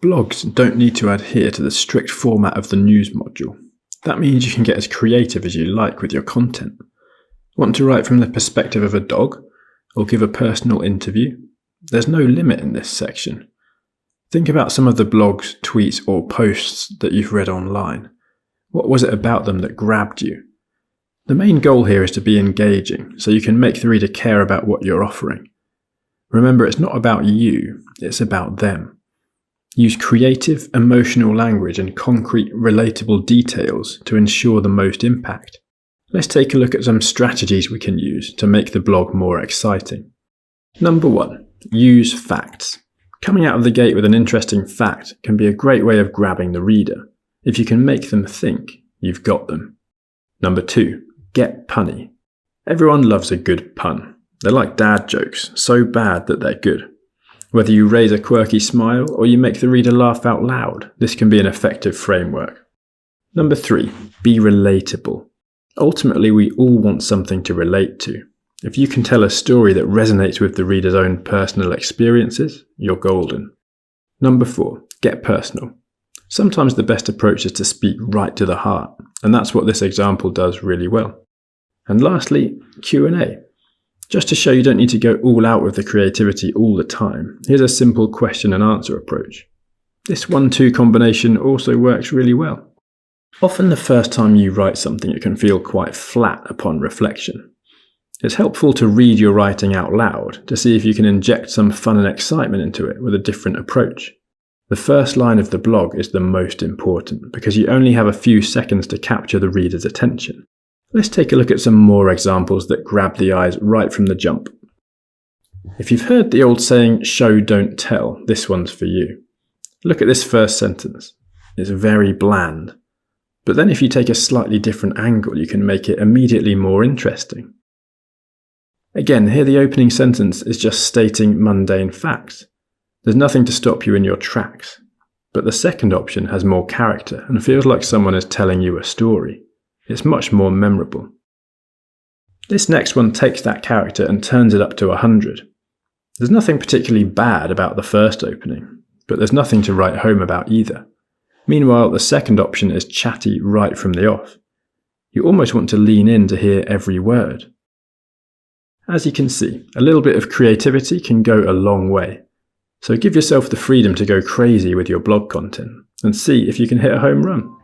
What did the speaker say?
Blogs don't need to adhere to the strict format of the news module. That means you can get as creative as you like with your content. Want to write from the perspective of a dog, or give a personal interview? There's no limit in this section. Think about some of the blogs, tweets, or posts that you've read online. What was it about them that grabbed you? The main goal here is to be engaging, so you can make the reader care about what you're offering. Remember, it's not about you, it's about them. Use creative, emotional language and concrete, relatable details to ensure the most impact. Let's take a look at some strategies we can use to make the blog more exciting. Number 1. Use facts. Coming out of the gate with an interesting fact can be a great way of grabbing the reader. If you can make them think, you've got them. Number 2. Get punny. Everyone loves a good pun. They're like dad jokes, so bad that they're good. Whether you raise a quirky smile or you make the reader laugh out loud, this can be an effective framework. Number 3. Be relatable. Ultimately, we all want something to relate to. If you can tell a story that resonates with the reader's own personal experiences, you're golden. Number 4. Get personal. Sometimes the best approach is to speak right to the heart, and that's what this example does really well. And lastly, Q&A. Just to show you don't need to go all out with the creativity all the time, here's a simple question and answer approach. This 1-2 combination also works really well. Often the first time you write something, it can feel quite flat upon reflection. It's helpful to read your writing out loud to see if you can inject some fun and excitement into it with a different approach. The first line of the blog is the most important because you only have a few seconds to capture the reader's attention. Let's take a look at some more examples that grab the eyes right from the jump. If you've heard the old saying, show don't tell, this one's for you. Look at this first sentence. It's very bland. But then if you take a slightly different angle, you can make it immediately more interesting. Again, here the opening sentence is just stating mundane facts. There's nothing to stop you in your tracks. But the second option has more character and feels like someone is telling you a story. It's much more memorable. This next one takes that character and turns it up to 100. There's nothing particularly bad about the first opening, but there's nothing to write home about either. Meanwhile, the second option is chatty right from the off. You almost want to lean in to hear every word. As you can see, a little bit of creativity can go a long way. So give yourself the freedom to go crazy with your blog content and see if you can hit a home run.